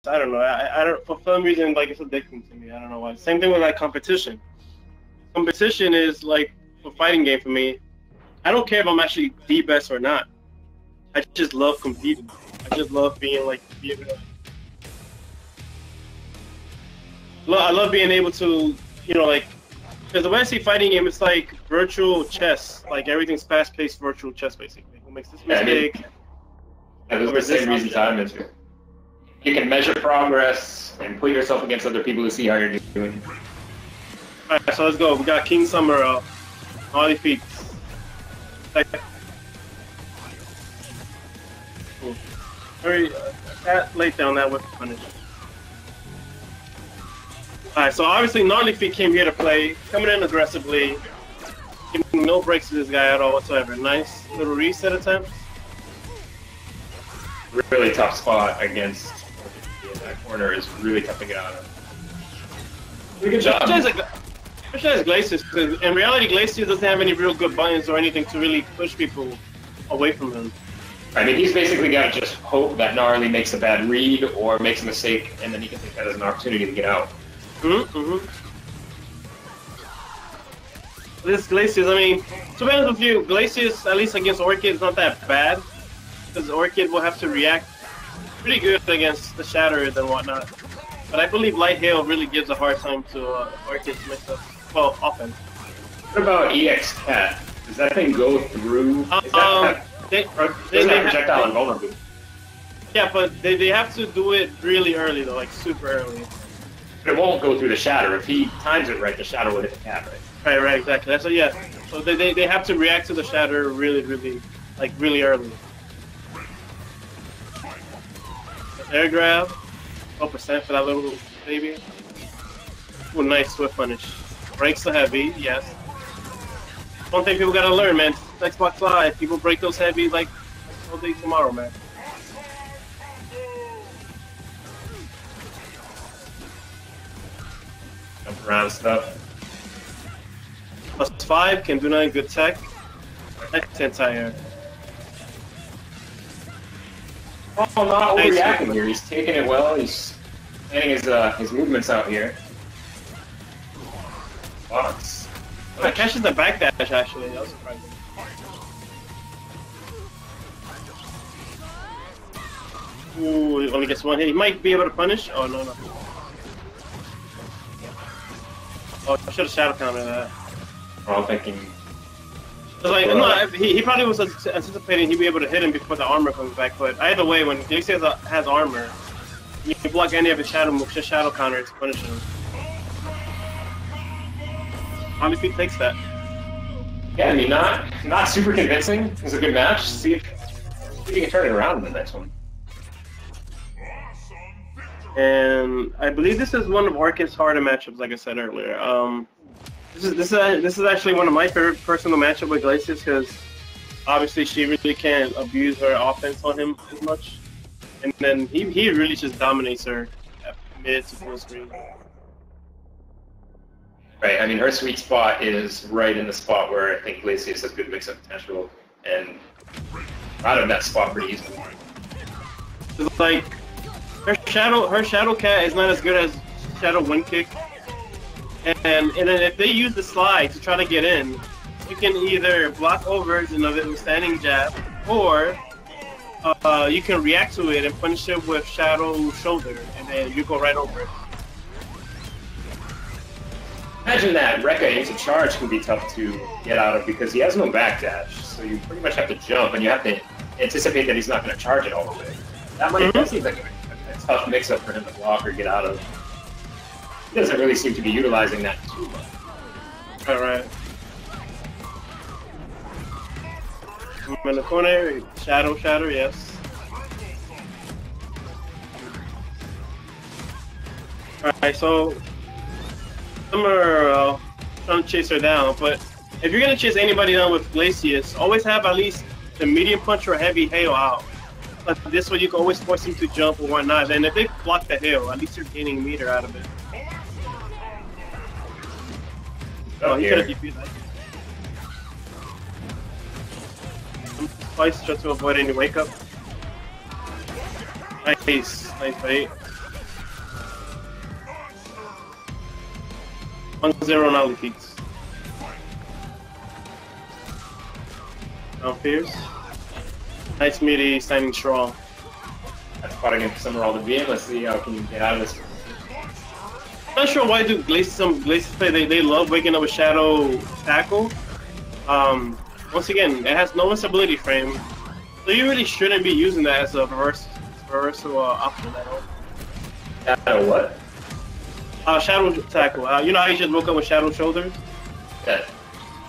I don't know. I don't, for some reason, like, it's addicting to me. I don't know why. Same thing with like competition. Competition is like a fighting game for me. I don't care if I'm actually the best or not. I just love competing. I just love being like, I love being able to, you know, like, because the way I see fighting game, it's like virtual chess. Like everything's fast-paced virtual chess, basically. Who makes this mistake? That was the same reason I'm into it. You can measure progress and put yourself against other people to see how you're doing. Alright, so let's go. We got KingSummerall, GnarlyFeats. Very late down that with punish. Alright, so obviously GnarlyFeats came here to play, coming in aggressively, giving no breaks to this guy at all whatsoever. Nice little reset attempt. Really tough spot against that corner is really tough to get out of. Pretty good job. Especially as Glacius, because in reality Glacius doesn't have any real good buttons or anything to really push people away from him. I mean, he's basically got to just hope that Gnarly makes a bad read or makes a mistake, and then he can take that as an opportunity to get out. This Glacius, I mean, to be honest with you, Glacius, at least against Orchid, is not that bad, because Orchid will have to react pretty good against the Shatterers and whatnot. But I believe Light Hail really gives a hard time to Orchid's mix-up, well, offense. What about EX Cat? Does that thing go through? Is that projectile invulnerable? Yeah, but they have to do it really early though, like super early. But it won't go through the Shatter. If he times it right, the Shatter will hit the Cat, right? Right, exactly. That's what, yeah. So they have to react to the Shatter really early. Air grab, 12% for that little baby. Ooh, nice swift punish. Breaks the heavy, yes. One thing people gotta learn, man. Xbox Live, people break those heavy like all day tomorrow, man. Jump around stuff. +5, can do nothing, good tech. Nice anti-air. Oh, not overreacting here. He's taking it well. He's getting his movements out here. Box. That catches the back dash, actually. That was surprising. Ooh, he only gets one hit. He might be able to punish. Oh, no. Oh, I should have shadow countered that. I'm thinking. Like, no, he probably was anticipating he'd be able to hit him before the armor comes back, but either way, when Glacius has armor, you can block any of his shadow moves, just shadow counter to punish him. GnarlyFeats takes that. Yeah, I mean, not super convincing. It was a good match. See if you can turn it around in the next one. And I believe this is one of Orchid's harder matchups, like I said earlier. This is actually one of my favorite personal matchups with Glacius because obviously she really can't abuse her offense on him as much, and then he really just dominates her at mid to full screen. Right. I mean, her sweet spot is right in the spot where I think Glacius has good mix-up potential, and out of that spot pretty easily. It's like her shadow cat is not as good as Shadow Windkick. And then if they use the slide to try to get in, you can either block a version of it with standing jab, or you can react to it and punish it with Shadow Shoulder, and then you go right over it. Imagine that. Rekka into charge can be tough to get out of because he has no backdash, so you pretty much have to jump, and you have to anticipate that he's not going to charge it all the way. That might seem like a tough mix-up for him to block or get out of. He doesn't really seem to be utilizing that too much. Alright. In the corner, shadow, yes. Alright, so Summerall trying to chase her down, but if you're gonna chase anybody down with Glacius, always have at least the medium punch or heavy hail out. Like this way you can always force him to jump or whatnot, and if they block the hail, at least you're gaining meter out of it. Oh, he could have defeated that. Twice just to avoid any wake up. Nice bait. 1-0 GnarlyFeats. Now Pierce. Nice meaty, standing strong. That's spot against KingSummerall to be in. Let's see how can you get out of this. I'm not sure why do Glaciers play. They love waking up with Shadow Tackle. Once again, it has no instability frame, so you really shouldn't be using that as a reversal option at all. Shadow what? Shadow Tackle. You know how you just woke up with Shadow Shoulders? That.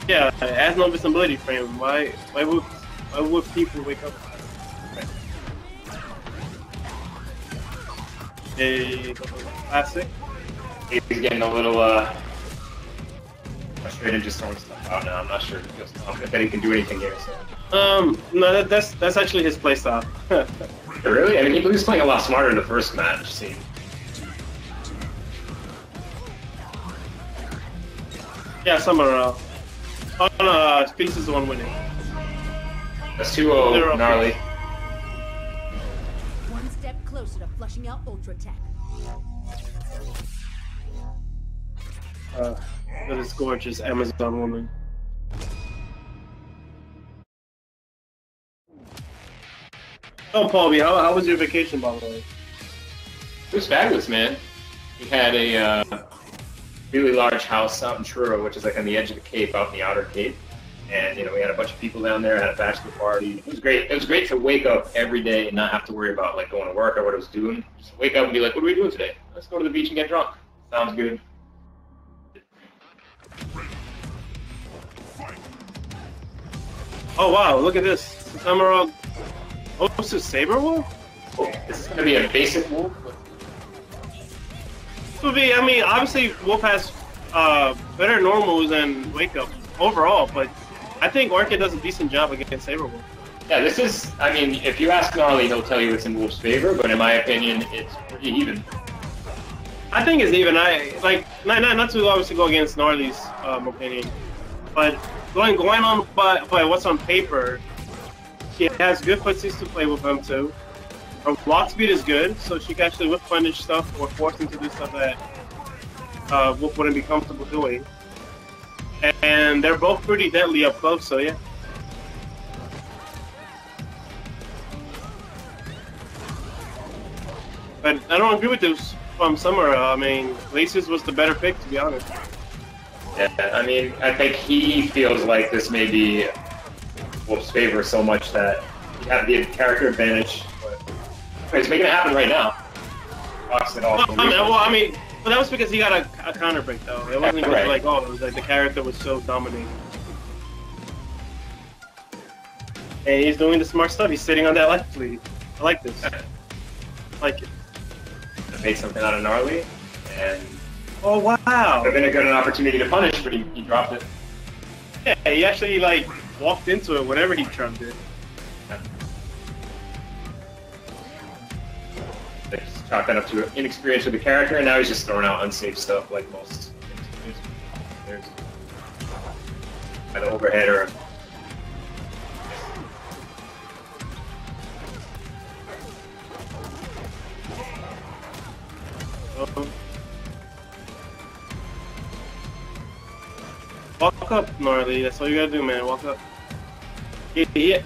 Yeah, it has no visibility frame. Why would people wake up? A classic. He's getting a little frustrated just throwing stuff out now. I'm not sure if he feels confident that he can do anything here. So. No, that's actually his playstyle. Really? I mean, he was playing a lot smarter in the first match. See. Yeah, SummerAll. Oh no, Feats is the one winning. That's 2-0, Gnarly. One step closer to flushing out Ultra Tech. That is gorgeous Amazon woman. Oh, Paul B, how was your vacation, by the way? It was fabulous, man. We had a really large house out in Truro, which is like on the edge of the Cape, out in the outer Cape. And, you know, we had a bunch of people down there, had a bachelor party. It was great. It was great to wake up every day and not have to worry about, like, going to work or what I was doing. Just wake up and be like, what are we doing today? Let's go to the beach and get drunk. Sounds good. Oh, wow, look at this. SummerAll. Oh, this is Saber Wolf? Oh, this is going to be a basic wolf. This would be, I mean, obviously Wolf has better normals than Wake Up overall, but I think Orchid does a decent job against Saber Wolf. Yeah, this is, I mean, if you ask Gnarly, he'll tell you it's in Wolf's favor, but in my opinion, it's pretty even. I think it's even. Not to obviously go against Gnarly's opinion, but going on by what's on paper, she has good footsies to play with him too. Her walk speed is good, so she can actually whip punish stuff or force him to do stuff that Wolf wouldn't be comfortable doing. And they're both pretty deadly up close, so yeah. But I don't agree with this from SummerAll. I mean, Glaciers was the better pick, to be honest. Yeah, I mean, I think he feels like this may be Wolf's favor so much that you have the character advantage. But he's making it happen right now. Box it all. But that was because he got a counter break, though. It wasn't even like, oh, it was like the character was so dominating. And he's doing the smart stuff. He's sitting on that left lead. I like this. I like it. Made something out of Gnarly, and oh wow! Would have been a good opportunity to punish, but he dropped it. Yeah, he actually like walked into it whenever he trumped it. They just chalked that up to inexperience with the character, and now he's just throwing out unsafe stuff like most. There's either overhead or. Walk up, Gnarly. That's all you gotta do, man. Walk up. Yeah.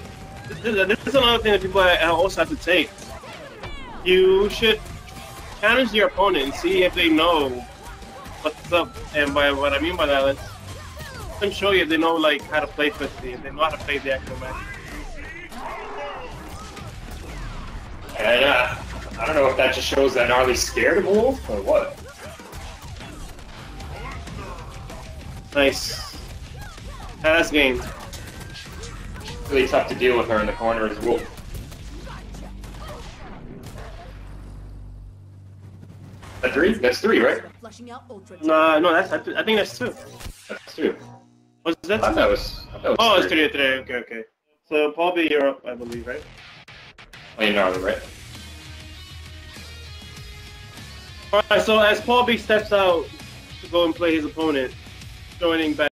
This is another thing that people also have to take. You should challenge your opponent and see if they know what's up. And by what I mean by that, let them show you if they know like how to play 50, if they know how to play the actual match. And I don't know if that just shows that Gnarly's scared of Wolf or what. Nice. Pass game. Really tough to deal with her in the corner as Wolf. That three? That's three, right? No, I think that's two. That's two. Was that two? I thought that was oh, three. It's 3-3. Okay. So Paul B, you're up, I believe, right? Playing Gnarly, right? Alright, so as Paul B steps out to go and play his opponent, joining back.